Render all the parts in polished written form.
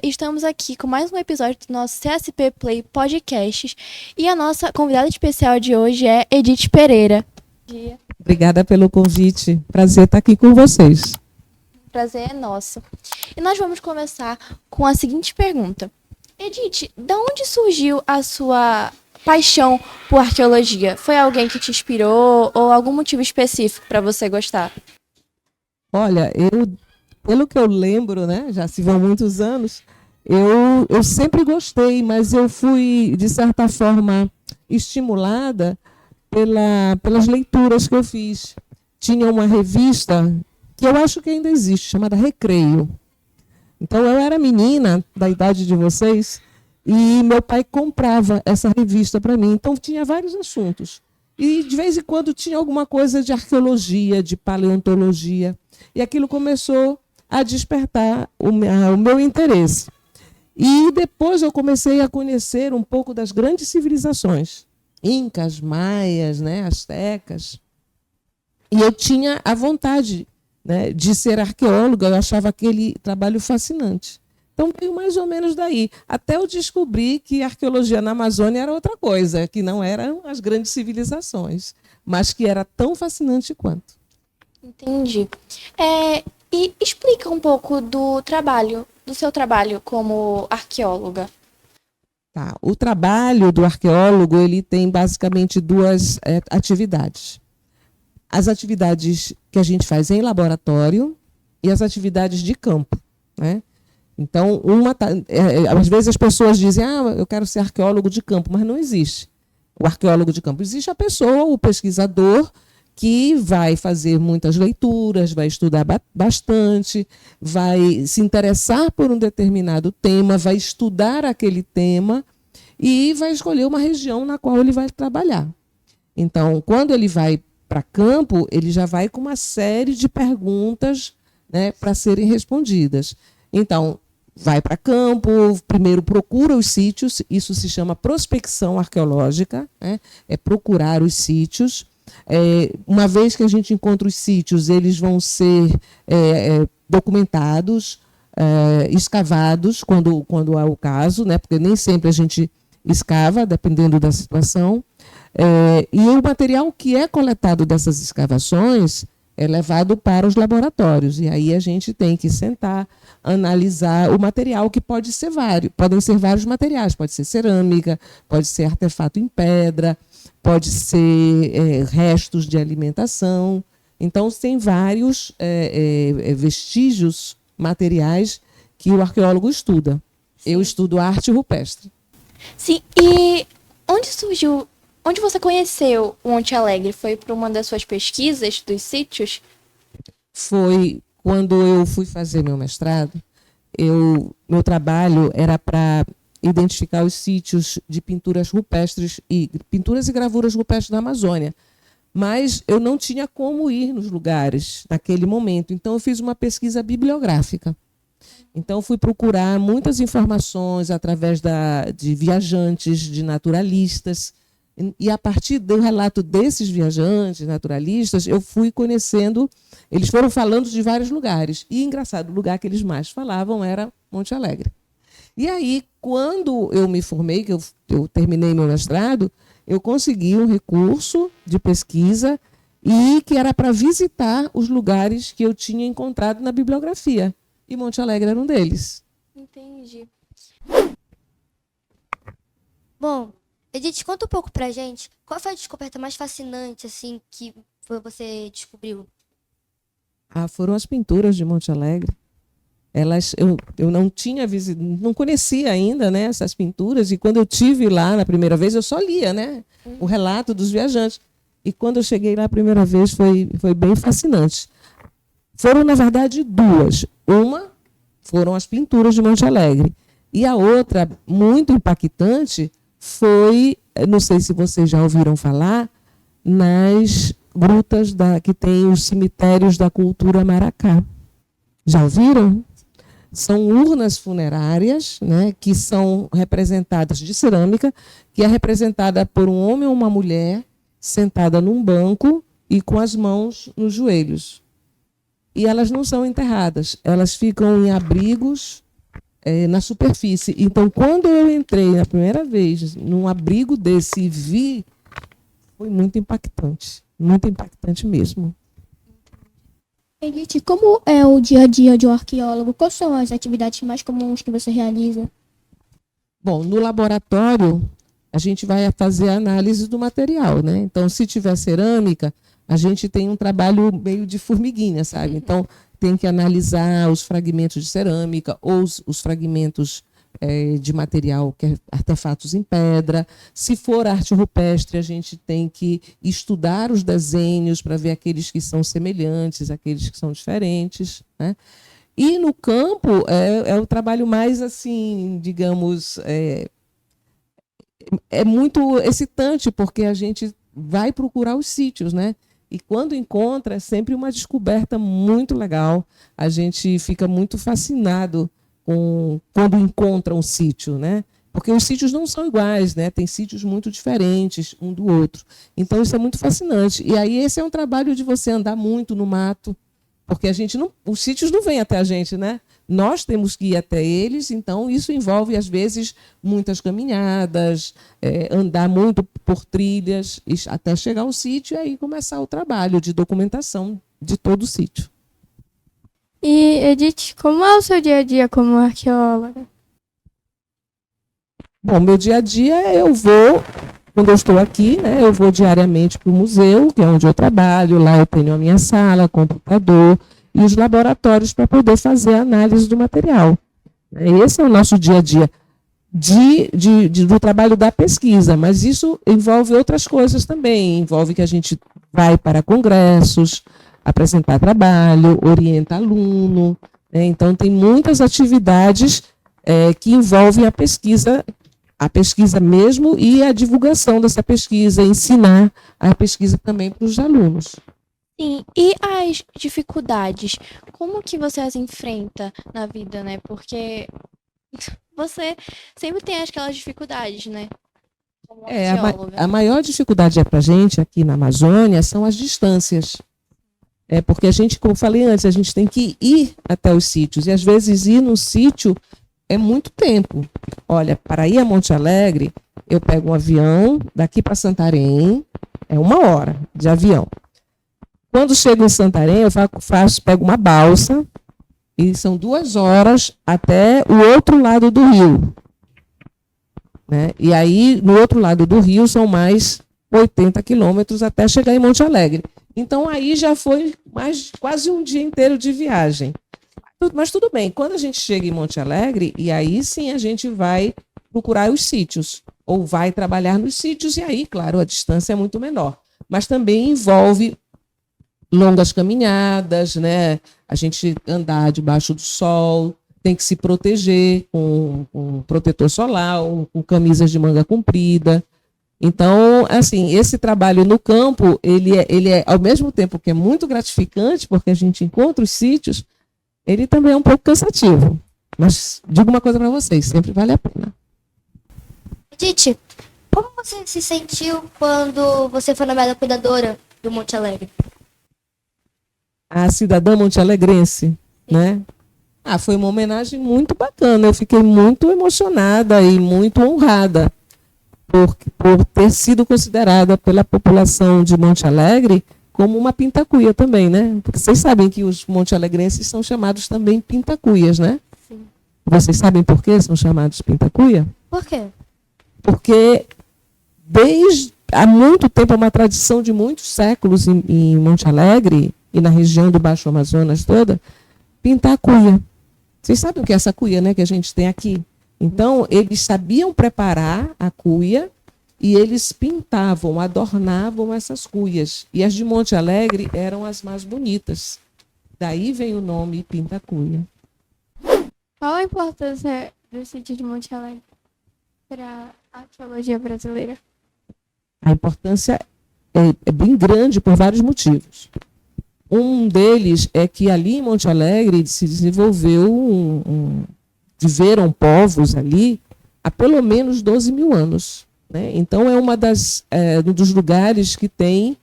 Estamos aqui com mais um episódio do nosso CSP Play Podcasts e a nossa convidada especial de hoje é Edith Pereira. Obrigada pelo convite, prazer estar aqui com vocês. Prazer é nosso. E nós vamos começar com a seguinte pergunta. Edith, de onde surgiu a sua paixão por arqueologia? Foi alguém que te inspirou ou algum motivo específico para você gostar? Olha, pelo que eu lembro, né, já se vão muitos anos, eu sempre gostei, mas eu fui, de certa forma, estimulada pelas leituras que eu fiz. Tinha uma revista que eu acho que ainda existe, chamada Recreio. Então, eu era menina, da idade de vocês, e meu pai comprava essa revista para mim. Então, tinha vários assuntos. E, de vez em quando, tinha alguma coisa de arqueologia, de paleontologia. E aquilo começou a despertar o meu interesse. E depois eu comecei a conhecer um pouco das grandes civilizações. Incas, maias, né, astecas. E eu tinha a vontade, né, de ser arqueóloga, eu achava aquele trabalho fascinante. Então veio mais ou menos daí, até eu descobri que a arqueologia na Amazônia era outra coisa, que não eram as grandes civilizações, mas que era tão fascinante quanto. Entendi. E explica um pouco do seu trabalho como arqueóloga. Tá. O trabalho do arqueólogo ele tem basicamente duas atividades. As atividades que a gente faz em laboratório e as atividades de campo, né? Então, às vezes as pessoas dizem, eu quero ser arqueólogo de campo, mas não existe o arqueólogo de campo. Existe a pessoa, o pesquisador, que vai fazer muitas leituras, vai estudar bastante, vai se interessar por um determinado tema, vai estudar aquele tema e vai escolher uma região na qual ele vai trabalhar. Então, quando ele vai para campo, ele já vai com uma série de perguntas, né, para serem respondidas. Então, vai para campo, primeiro procura os sítios, isso se chama prospecção arqueológica, né, é procurar os sítios. Uma vez que a gente encontra os sítios, eles vão ser documentados, escavados, quando há o caso, né, porque nem sempre a gente escava, dependendo da situação. E o material que é coletado dessas escavações é levado para os laboratórios. E aí a gente tem que sentar, analisar o material, que pode ser podem ser vários materiais, pode ser cerâmica, pode ser artefato em pedra, pode ser restos de alimentação. Então, tem vários vestígios materiais que o arqueólogo estuda. Sim. Eu estudo arte rupestre. Sim, e onde você conheceu o Monte Alegre? Foi por uma das suas pesquisas dos sítios? Foi quando eu fui fazer meu mestrado. Meu trabalho era para identificar os sítios de pinturas rupestres e gravuras rupestres da Amazônia. Mas eu não tinha como ir nos lugares naquele momento. Então, eu fiz uma pesquisa bibliográfica. Então, fui procurar muitas informações através de viajantes, de naturalistas. E, a partir do relato desses viajantes, naturalistas, eu fui conhecendo. Eles foram falando de vários lugares. E, engraçado, o lugar que eles mais falavam era Monte Alegre. E aí, quando eu me formei, que eu terminei meu mestrado, eu consegui um recurso de pesquisa e que era para visitar os lugares que eu tinha encontrado na bibliografia. E Monte Alegre era um deles. Entendi. Bom, Edith, conta um pouco pra gente, qual foi a descoberta mais fascinante, assim, que você descobriu? Foram as pinturas de Monte Alegre. Eu não conhecia ainda, né, essas pinturas, e quando eu tive lá na primeira vez, eu só lia, né, o relato dos viajantes. E quando eu cheguei lá a primeira vez, foi bem fascinante. Foram, na verdade, duas. Uma foram as pinturas de Monte Alegre. E a outra, muito impactante, foi, não sei se vocês já ouviram falar, nas grutas que tem os cemitérios da cultura Maracá. Já ouviram? São urnas funerárias, né, que são representadas de cerâmica, que é representada por um homem ou uma mulher sentada num banco e com as mãos nos joelhos. E elas não são enterradas, elas ficam em abrigos na superfície. Então, quando eu entrei na primeira vez num abrigo desse e vi, foi muito impactante mesmo. Edith, como é o dia a dia de um arqueólogo? Quais são as atividades mais comuns que você realiza? Bom, no laboratório, a gente vai fazer a análise do material, né? Então, se tiver cerâmica, a gente tem um trabalho meio de formiguinha, sabe? Então, tem que analisar os fragmentos de cerâmica ou os fragmentos de material, que é artefatos em pedra. Se for arte rupestre, a gente tem que estudar os desenhos para ver aqueles que são semelhantes, aqueles que são diferentes, né? E no campo é o trabalho mais, assim, digamos, é muito excitante, porque a gente vai procurar os sítios, né? E quando encontra, é sempre uma descoberta muito legal. A gente fica muito fascinado quando encontra um sítio, né? Porque os sítios não são iguais, né? Tem sítios muito diferentes um do outro. Então, isso é muito fascinante. E aí, esse é um trabalho de você andar muito no mato, porque os sítios não vêm até a gente, né? Nós temos que ir até eles, então isso envolve, às vezes, muitas caminhadas, andar muito por trilhas, até chegar ao sítio e aí começar o trabalho de documentação de todo o sítio. E, Edith, como é o seu dia a dia como arqueóloga? Bom, meu dia a dia quando eu estou aqui, né, eu vou diariamente para o museu, que é onde eu trabalho, lá eu tenho a minha sala, computador e os laboratórios para poder fazer a análise do material. Esse é o nosso dia a dia do trabalho da pesquisa, mas isso envolve outras coisas também, envolve que a gente vai para congressos, apresentar trabalho, orienta aluno, né? Então tem muitas atividades que envolvem a pesquisa mesmo e a divulgação dessa pesquisa, ensinar a pesquisa também para os alunos. Sim, e as dificuldades? Como que você as enfrenta na vida, né? Porque você sempre tem aquelas dificuldades, né? Como arqueóloga. A maior dificuldade para a gente aqui na Amazônia são as distâncias. Porque a gente, como falei antes, a gente tem que ir até os sítios. E às vezes ir no sítio é muito tempo. Olha, para ir a Monte Alegre, eu pego um avião daqui para Santarém, é 1 hora de avião. Quando chego em Santarém, eu pego uma balsa e são 2 horas até o outro lado do rio. Né? E aí, no outro lado do rio, são mais 80 quilômetros até chegar em Monte Alegre. Então, aí já foi quase um dia inteiro de viagem. Mas tudo bem, quando a gente chega em Monte Alegre, e aí sim a gente vai procurar os sítios, ou vai trabalhar nos sítios, e aí, claro, a distância é muito menor. Mas também envolve longas caminhadas, né? A gente andar debaixo do sol, tem que se proteger com protetor solar, ou com camisas de manga comprida. Então, assim, esse trabalho no campo, ele é, ao mesmo tempo que é muito gratificante, porque a gente encontra os sítios, ele também é um pouco cansativo. Mas digo uma coisa para vocês, sempre vale a pena. Edith, como você se sentiu quando você foi nomeada cuidadora do Monte Alegre? A cidadã montealegrense, né? Foi uma homenagem muito bacana. Eu fiquei muito emocionada e muito honrada por ter sido considerada pela população de Monte Alegre como uma pintacuia também, né? Porque vocês sabem que os montealegrenses são chamados também pintacuias, né? Sim. Vocês sabem por que são chamados pintacuia? Por quê? Porque desde há muito tempo, é uma tradição de muitos séculos em Monte Alegre e na região do Baixo Amazonas toda, pintar a cuia. Vocês sabem o que é essa cuia, né, que a gente tem aqui? Então, eles sabiam preparar a cuia e eles pintavam, adornavam essas cuias. E as de Monte Alegre eram as mais bonitas. Daí vem o nome pinta-cuia. Qual a importância do sítio de Monte Alegre para a arqueologia brasileira? A importância é bem grande por vários motivos. Um deles é que ali em Monte Alegre se desenvolveu viveram povos ali há pelo menos 12 mil anos. né? Então, é um dos lugares que tem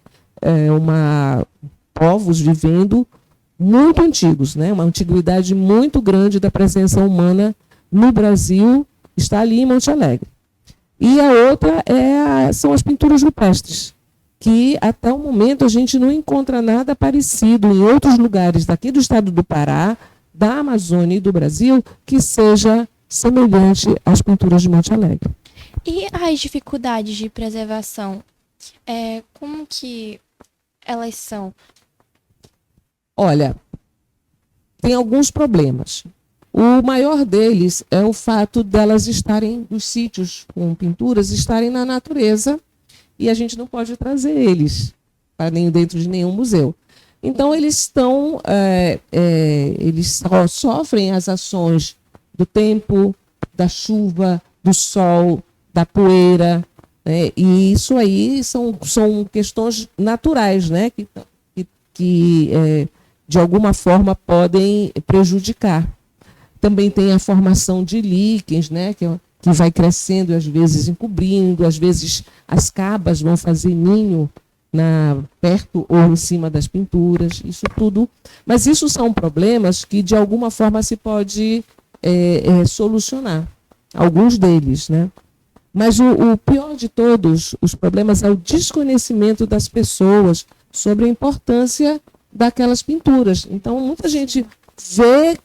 povos vivendo muito antigos, né? Uma antiguidade muito grande da presença humana no Brasil, está ali em Monte Alegre. E a outra são as pinturas rupestres, que até o momento a gente não encontra nada parecido em outros lugares daqui do estado do Pará, da Amazônia e do Brasil, que seja semelhante às pinturas de Monte Alegre. E as dificuldades de preservação, como que elas são? Olha, tem alguns problemas. O maior deles é o fato delas estarem, os sítios com pinturas, estarem na natureza e a gente não pode trazer eles para dentro de nenhum museu. Então, eles sofrem as ações do tempo, da chuva, do sol, da poeira, né? E isso aí são questões naturais, né? que de alguma forma podem prejudicar. Também tem a formação de líquens, né? que vai crescendo, às vezes encobrindo, às vezes as cabas vão fazer ninho perto ou em cima das pinturas, isso tudo. Mas isso são problemas que, de alguma forma, se pode solucionar, alguns deles, né? Mas o pior de todos os problemas é o desconhecimento das pessoas sobre a importância daquelas pinturas. Então, muita gente vê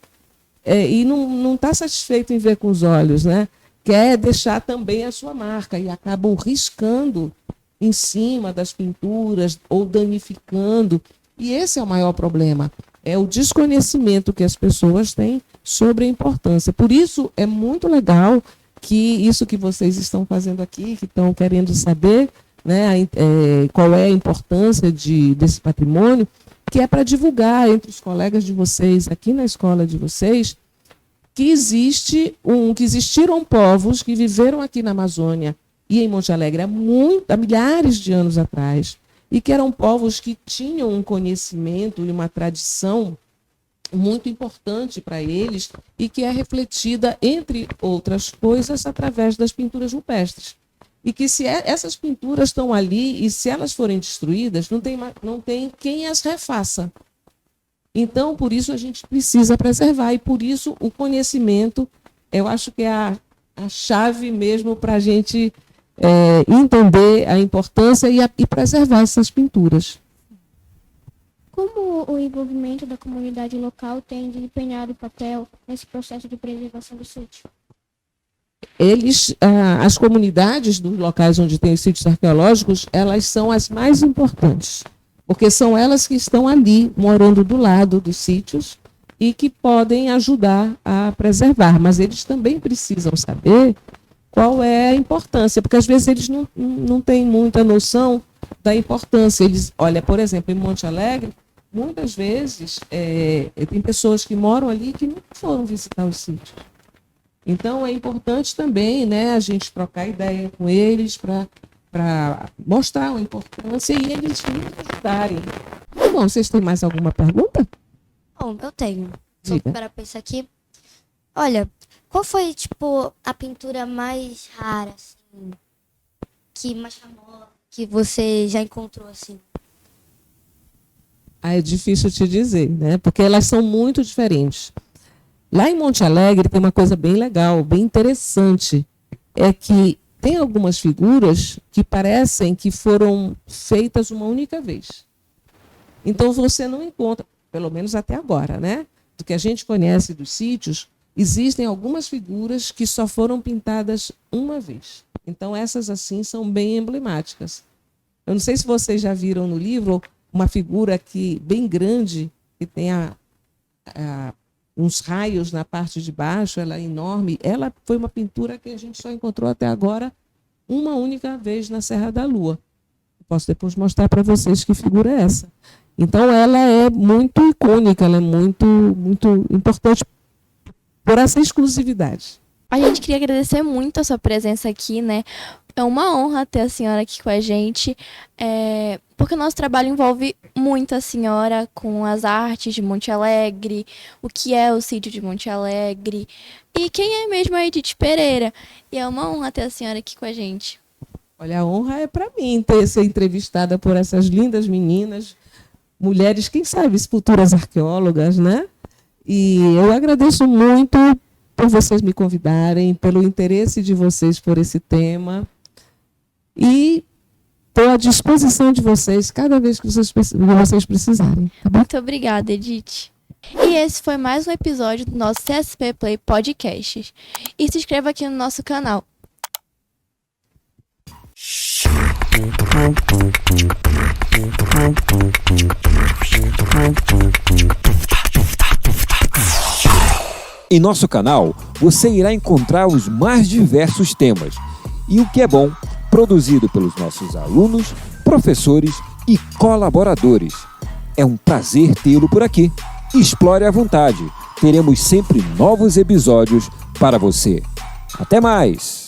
e não está satisfeito em ver com os olhos, né? Quer deixar também a sua marca e acabam riscando em cima das pinturas ou danificando. E esse é o maior problema, é o desconhecimento que as pessoas têm sobre a importância. Por isso, é muito legal que isso que vocês estão fazendo aqui, que estão querendo saber, né, qual é a importância desse patrimônio, que é para divulgar entre os colegas de vocês, aqui na escola de vocês, que existiram povos que viveram aqui na Amazônia e em Monte Alegre há milhares de anos atrás, e que eram povos que tinham um conhecimento e uma tradição muito importante para eles e que é refletida, entre outras coisas, através das pinturas rupestres. E que se essas pinturas estão ali e se elas forem destruídas, não tem quem as refaça. Então, por isso a gente precisa preservar e por isso o conhecimento, eu acho que é a chave mesmo para a gente entender a importância e preservar essas pinturas. Como o envolvimento da comunidade local tem desempenhado papel nesse processo de preservação do sítio? As comunidades dos locais onde tem os sítios arqueológicos, elas são as mais importantes, porque são elas que estão ali, morando do lado dos sítios e que podem ajudar a preservar, mas eles também precisam saber qual é a importância, porque às vezes eles não têm muita noção da importância. Olha, por exemplo, em Monte Alegre, muitas vezes tem pessoas que moram ali que nunca foram visitar os sítios. Então, é importante também, né, a gente trocar ideia com eles para mostrar a importância e eles nos ajudarem. Bom, vocês têm mais alguma pergunta? Bom, eu tenho. Diga. Para pensar aqui. Olha, qual foi, a pintura mais rara, assim, que mais famosa, que você já encontrou, assim? É difícil te dizer, né? Porque elas são muito diferentes. Lá em Monte Alegre tem uma coisa bem legal, bem interessante, é que tem algumas figuras que parecem que foram feitas uma única vez. Então você não encontra, pelo menos até agora, né? Do que a gente conhece dos sítios, existem algumas figuras que só foram pintadas uma vez. Então essas assim são bem emblemáticas. Eu não sei se vocês já viram no livro uma figura aqui bem grande, que tem uns raios na parte de baixo, ela é enorme. Ela foi uma pintura que a gente só encontrou até agora uma única vez na Serra da Lua. Posso depois mostrar para vocês que figura é essa. Então, ela é muito icônica, ela é muito, muito importante por essa exclusividade. A gente queria agradecer muito a sua presença aqui, né? É uma honra ter a senhora aqui com a gente, porque o nosso trabalho envolve muito a senhora com as artes de Monte Alegre, o que é o sítio de Monte Alegre, e quem é mesmo a Edith Pereira. E é uma honra ter a senhora aqui com a gente. Olha, a honra é para mim ser entrevistada por essas lindas meninas, mulheres, quem sabe, futuras arqueólogas, né? E eu agradeço muito por vocês me convidarem, pelo interesse de vocês por esse tema. E estou à disposição de vocês cada vez que vocês precisarem. Tá bom? Muito obrigada, Edith. E esse foi mais um episódio do nosso CSP Play Podcast. E se inscreva aqui no nosso canal. Em nosso canal, você irá encontrar os mais diversos temas. E o que é bom, produzido pelos nossos alunos, professores e colaboradores. É um prazer tê-lo por aqui. Explore à vontade. Teremos sempre novos episódios para você. Até mais!